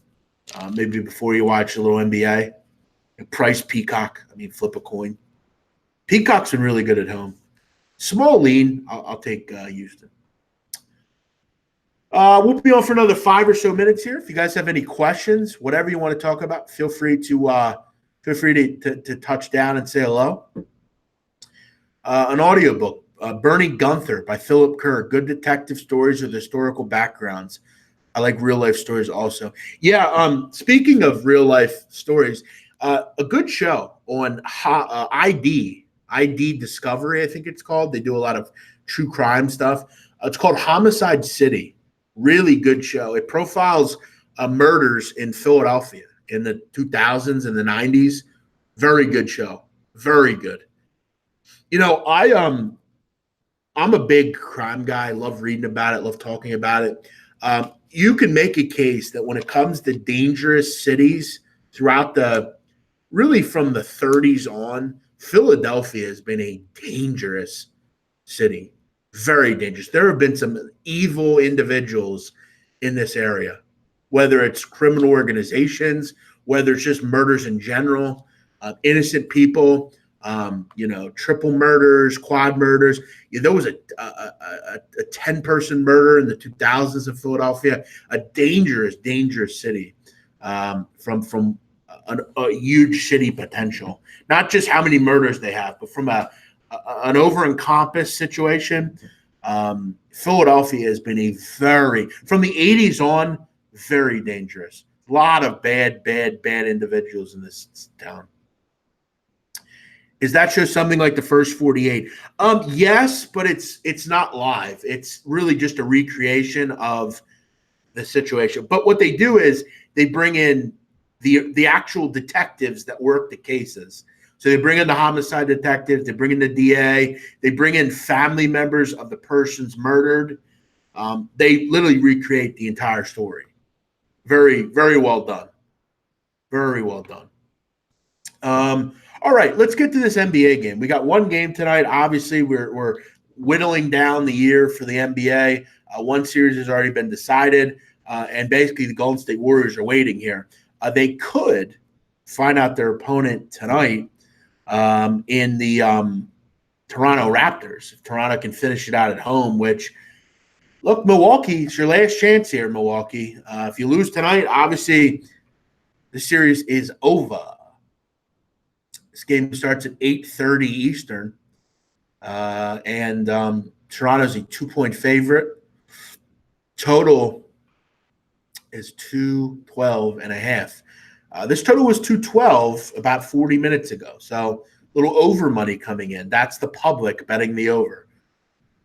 Maybe before you watch a little NBA. Price Peacock. I mean, flip a coin. Peacock's been really good at home. Small lean. I'll take Houston. We'll be on for another 5 or so minutes here. If you guys have any questions, whatever you want to talk about, feel free to touch down and say hello. An audiobook, Bernie Gunther by Philip Kerr. Good detective stories with historical backgrounds. I like real life stories also. Yeah. Speaking of real life stories, a good show on ID Discovery, I think it's called. They do a lot of true crime stuff. It's called Homicide City. Really good show. It profiles murders in Philadelphia in the 2000s and the 90s. Very good show. Very good. I'm a big crime guy. Love reading about it. Love talking about it. You can make a case that when it comes to dangerous cities throughout really from the 30s on, Philadelphia has been a dangerous city. Very dangerous. There have been some evil individuals in this area, whether it's criminal organizations, whether it's just murders in general, innocent people. triple murders, quad murders. There was a 10-person murder in the 2000s in Philadelphia, a dangerous, dangerous city from a huge city potential. Not just how many murders they have, but from an over-encompassed situation. Philadelphia has been from the 80s on, very dangerous. A lot of bad individuals in this town. Is that show something like the first 48? Yes, but it's not live. It's really just a recreation of the situation. But what they do is they bring in the actual detectives that work the cases. So they bring in the homicide detectives, they bring in the DA, they bring in family members of the persons murdered. They literally recreate the entire story. Very, very well done. Very well done. All right, let's get to this NBA game. We got one game tonight. Obviously, we're whittling down the year for the NBA. One series has already been decided, and basically the Golden State Warriors are waiting here. They could find out their opponent tonight in the Toronto Raptors. If Toronto can finish it out at home, which, look, Milwaukee, it's your last chance here, Milwaukee. If you lose tonight, obviously the series is over. This game starts at 8:30 Eastern, and Toronto's a 2-point favorite. Total is 212.5. This total was 212 about 40 minutes ago, so a little over money coming in. That's the public betting the over.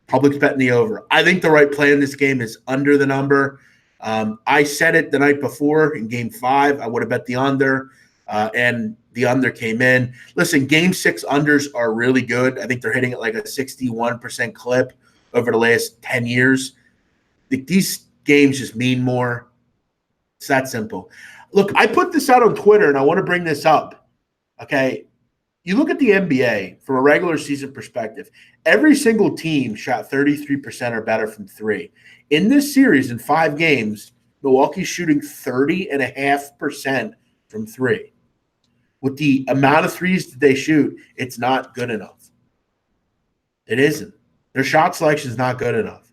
Public's betting the over. I think the right play in this game is under the number. I said it the night before in Game 5. I would have bet the under, and the under came in. Listen, Game 6 unders are really good. I think they're hitting at like a 61% clip over the last 10 years. These games just mean more. It's that simple. Look, I put this out on Twitter, and I want to bring this up. Okay, you look at the NBA from a regular season perspective. Every single team shot 33% or better from three. In this series, in 5 games, Milwaukee's shooting 30.5% from three. With the amount of threes that they shoot, it's not good enough. It isn't. Their shot selection is not good enough.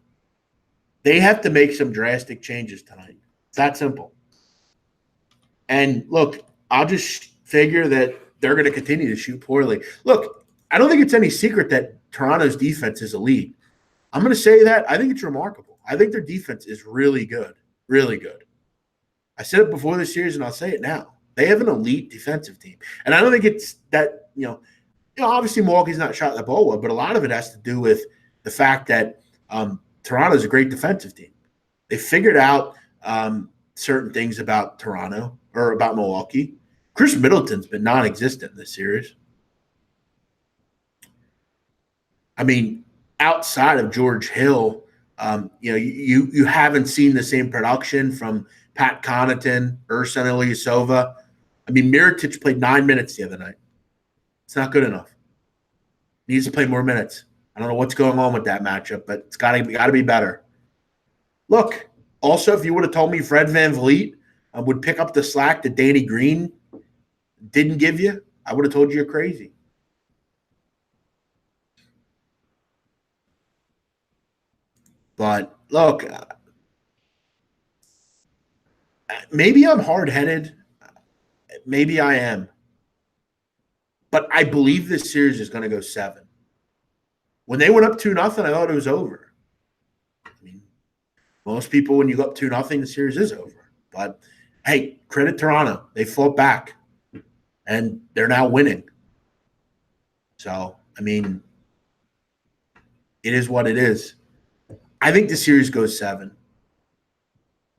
They have to make some drastic changes tonight. It's that simple. And look, I'll just figure that they're going to continue to shoot poorly. Look, I don't think it's any secret that Toronto's defense is elite. I'm going to say that. I think it's remarkable. I think their defense is really good, really good. I said it before the series, and I'll say it now. They have an elite defensive team. And I don't think it's that, obviously Milwaukee's not shot the ball well, but a lot of it has to do with the fact that Toronto's a great defensive team. They figured out certain things about Toronto or about Milwaukee. Chris Middleton's been non-existent in this series. I mean, outside of George Hill, you haven't seen the same production from Pat Connaughton, Ersan Ilyasova. I mean, Mirotic played 9 minutes the other night. It's not good enough. Needs to play more minutes. I don't know what's going on with that matchup, but it's got to be better. Look, also, if you would have told me Fred VanVleet would pick up the slack that Danny Green didn't give you, I would have told you you're crazy. But look, maybe I'm hard-headed. Maybe I am. But I believe this series is going to go 7. When they went up 2-0, I thought it was over. I mean, most people, when you go up 2-0, the series is over. But, hey, credit Toronto. They fought back, and they're now winning. So, I mean, it is what it is. I think the series goes 7.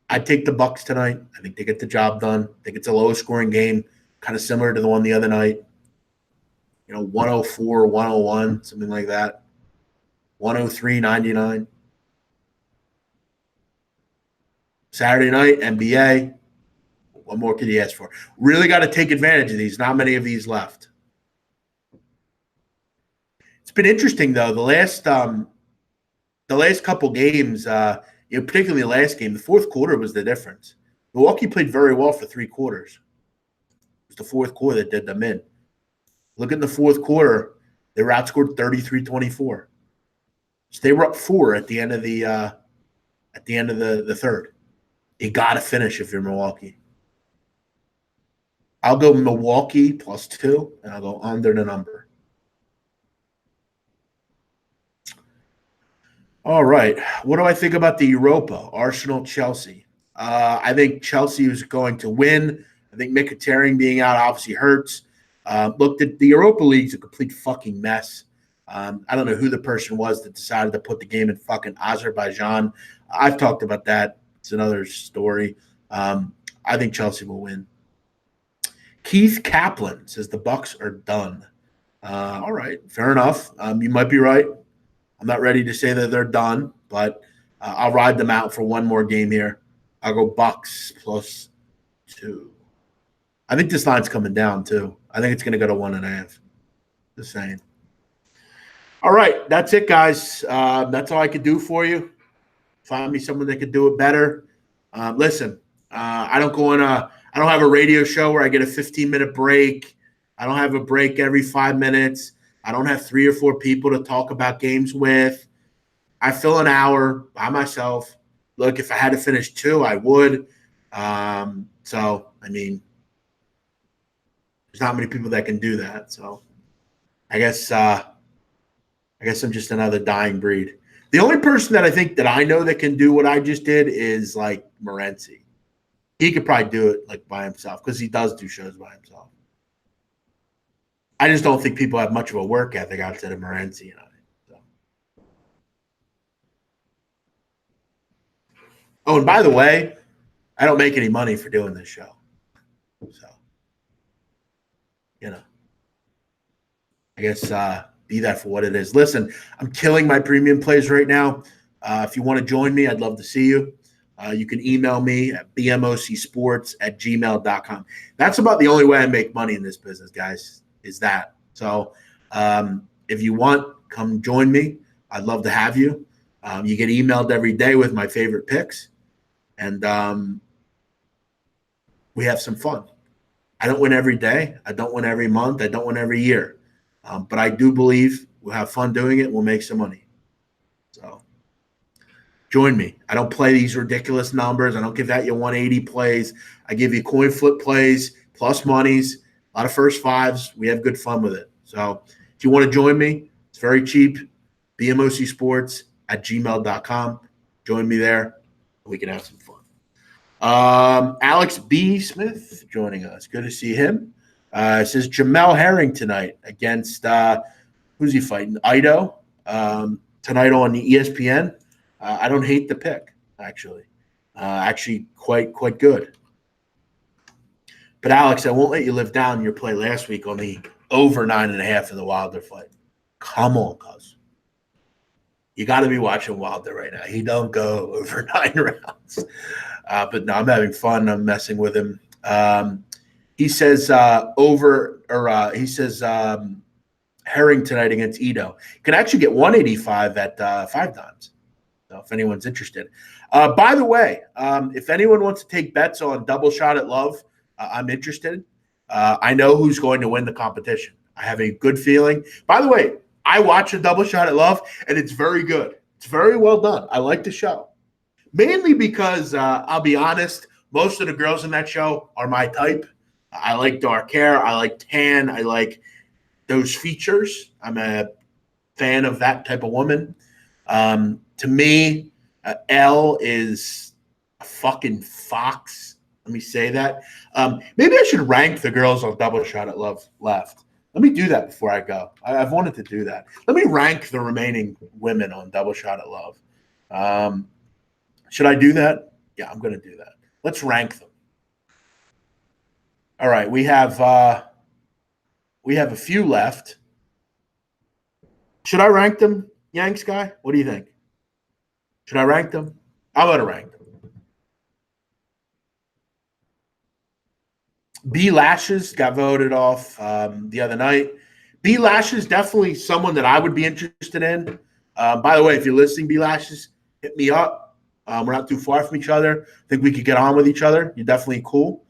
I'd take the Bucks tonight. I think they get the job done. I think it's a low-scoring game, kind of similar to the one the other night. 104, 101, something like that. 103, 99. Saturday night, NBA. What more could you ask for? Really got to take advantage of these. Not many of these left. It's been interesting, though. The last couple games, particularly the last game, the fourth quarter was the difference. Milwaukee played very well for 3 quarters. It was the fourth quarter that did them in. Look at the fourth quarter. They were outscored 33-24. So they were up 4 at the end of the third. You got to finish if you're Milwaukee. I'll go Milwaukee +2, and I'll go under the number. All right. What do I think about the Europa? Arsenal-Chelsea. I think Chelsea is going to win. I think Mkhitaryan being out obviously hurts. Look, the Europa League's a complete fucking mess. I don't know who the person was that decided to put the game in fucking Azerbaijan. I've talked about that. It's another story. I think Chelsea will win. Keith Kaplan says the Bucks are done. All right, fair enough. You might be right. I'm not ready to say that they're done, but I'll ride them out for one more game here. I'll go Bucks +2. I think this line's coming down too. I think it's going to go to 1.5. Just saying. All right, that's it, guys. That's all I could do for you. Find me someone that could do it better. Listen, I don't have a radio show where I get a 15-minute break. I don't have a break every 5 minutes. I don't have 3 or 4 people to talk about games with. I fill an hour by myself. Look, if I had to finish 2, I would. So, I mean, there's not many people that can do that. So, I guess I'm just another dying breed. The only person that I think that I know that can do what I just did is like Morency. He could probably do it like by himself because he does do shows by himself. I just don't think people have much of a work ethic outside of Morency and I. So. Oh, and by the way, I don't make any money for doing this show. So, I guess be that for what it is. Listen, I'm killing my premium plays right now. If you want to join me, I'd love to see you. You can email me at bmocsports@gmail.com. That's about the only way I make money in this business, guys, is that. So if you want, come join me. I'd love to have you. You get emailed every day with my favorite picks, and we have some fun. I don't win every day. I don't win every month. I don't win every year. But I do believe we'll have fun doing it. We'll make some money. So join me. I don't play these ridiculous numbers. I don't give out you 180 plays. I give you coin flip plays, plus monies, a lot of first fives. We have good fun with it. So if you want to join me, it's very cheap. bmocsports@gmail.com. Join me there. We can have some fun. Alex B. Smith joining us. Good to see him. It says Jamel Herring tonight against who's he fighting? Ido tonight on the ESPN. I don't hate the pick, actually. Actually, quite good. But Alex, I won't let you live down your play last week on the over 9.5 in the Wilder fight. Come on, cuz. You got to be watching Wilder right now. He don't go over 9 rounds. But no, I'm having fun. I'm messing with him. He says Herring tonight against Ito. You can actually get 185 at 5 times. So if anyone's interested. By the way, if anyone wants to take bets on double shot at love, I'm interested. I know who's going to win the competition. I have a good feeling. By the way, I watch a double shot at love, and it's very good. It's very well done. I like the show. Mainly because, I'll be honest, most of the girls in that show are my type. I like dark hair. I like tan. I like those features. I'm a fan of that type of woman. To me, Elle is a fucking fox. Let me say that. Maybe I should rank the girls on Double Shot at Love left. Let me do that before I go. I've wanted to do that. Let me rank the remaining women on Double Shot at Love. Should I do that? Yeah, I'm going to do that. Let's rank them. All right, we have a few left. Should I rank them, Yanks guy? What do you think? Should I rank them? I'm going to rank them. B. Lashes got voted off the other night. B. Lashes, definitely someone that I would be interested in. By the way, if you're listening, B. Lashes, hit me up. We're not too far from each other. I think we could get on with each other. You're definitely cool.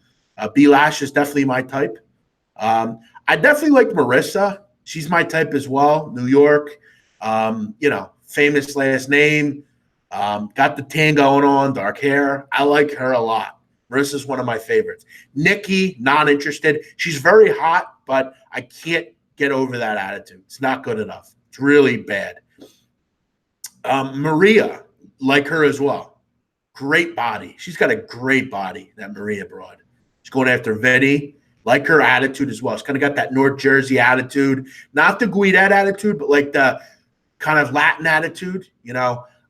B. Lash is definitely my type. I definitely like Marissa. She's my type as well. New York, famous last name, got the tan going on, dark hair. I like her a lot. Marissa's one of my favorites. Nikki, not interested. She's very hot, but I can't get over that attitude. It's not good enough. It's really bad. Maria, like her as well. Great body. She's got a great body, that Maria broad. She's going after Vinny. Like her attitude as well. She's kind of got that North Jersey attitude. Not the Guidet attitude, but like the kind of Latin attitude.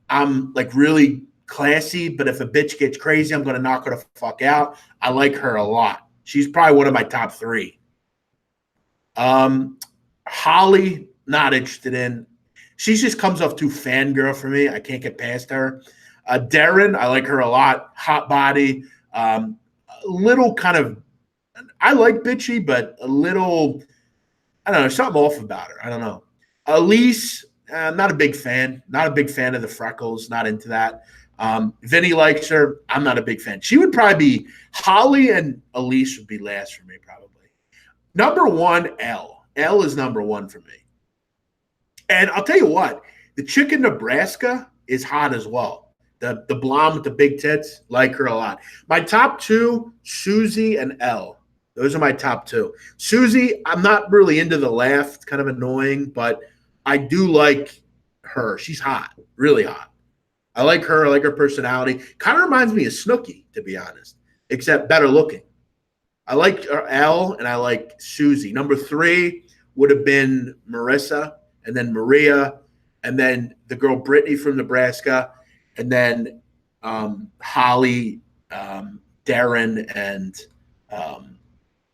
I'm like really classy, but if a bitch gets crazy, I'm going to knock her the fuck out. I like her a lot. She's probably one of my top 3. Holly, not interested in. She just comes off too fangirl for me. I can't get past her. Darren, I like her a lot. Hot body. A little kind of, I like bitchy, but a little, I don't know, something off about her. I don't know. Elise, not a big fan. Not a big fan of the freckles. Not into that. Vinny likes her. I'm not a big fan. She would probably be, Holly and Elise would be last for me probably. Number 1, Elle. Elle is number 1 for me. And I'll tell you what, the chick in Nebraska is hot as well. The blonde with the big tits, like her a lot. My top 2, Susie and Elle. Those are my top 2. Susie, I'm not really into the laugh. It's kind of annoying, but I do like her. She's hot, really hot. I like her. I like her personality. Kind of reminds me of Snooki, to be honest, except better looking. I like Elle and I like Susie. Number 3 would have been Marissa, and then Maria, and then the girl Brittany from Nebraska, and then Holly, Darren, and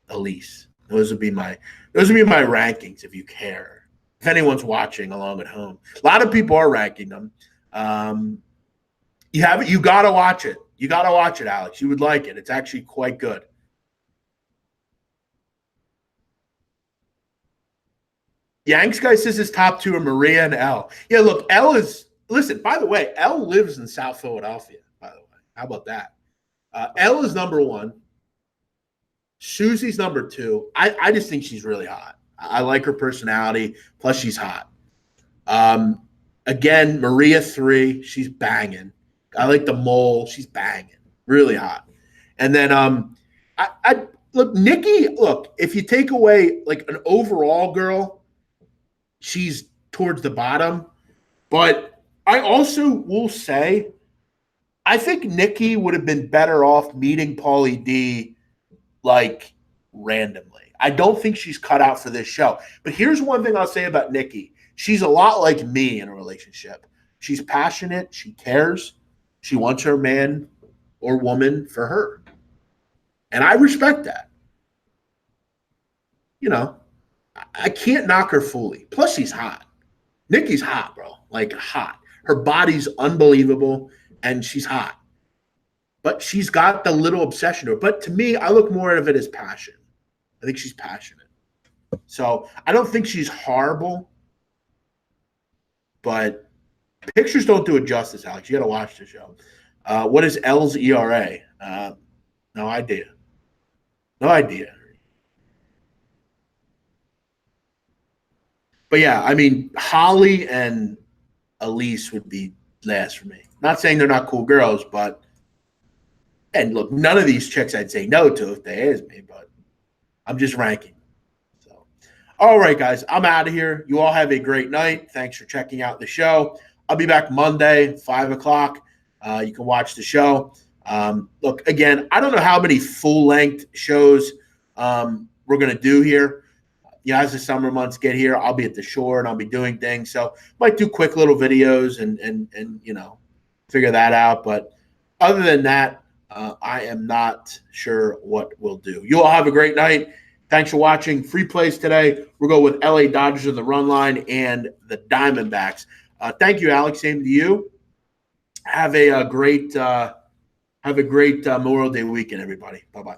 Elise. Those would be my rankings if you care. If anyone's watching along at home, a lot of people are ranking them. You gotta watch it. You gotta watch it, Alex. You would like it. It's actually quite good. Yanks guy says his top 2 are Maria and Elle. Yeah, look, Elle is, listen, by the way, Elle lives in South Philadelphia, by the way. How about that? Elle is number 1. Susie's number 2. I just think she's really hot. I like her personality. Plus, she's hot. Again, Maria 3. She's banging. I like the mole. She's banging. Really hot. And then I look, Nikki, look, if you take away like an overall girl, she's towards the bottom. But I also will say, I think Nikki would have been better off meeting Pauly D like randomly. I don't think she's cut out for this show. But here's one thing I'll say about Nikki. She's a lot like me in a relationship. She's passionate. She cares. She wants her man or woman for her. And I respect that. I can't knock her fully. Plus, she's hot. Nikki's hot, bro. Like, hot. Her body's unbelievable, and she's hot. But she's got the little obsession to her. But to me, I look more of it as passion. I think she's passionate. So I don't think she's horrible. But pictures don't do it justice, Alex. You got to watch the show. What is Elle's ERA? No idea. No idea. But yeah, I mean, Holly and Elise would be last for me. Not saying they're not cool girls, but and look, none of these chicks I'd say no to if they asked me, but I'm just ranking. So, all right, guys, I'm out of here. You all have a great night. Thanks for checking out the show. I'll be back Monday, 5 o'clock. You can watch the show. Look, again, I don't know how many full-length shows we're going to do here. As the summer months get here, I'll be at the shore and I'll be doing things. So might do quick little videos and figure that out. But other than that, I am not sure what we'll do. You all have a great night. Thanks for watching. Free plays today. We'll go with LA Dodgers in the run line and the Diamondbacks. Thank you, Alex. Same to you. Have a great Memorial Day weekend, everybody. Bye-bye.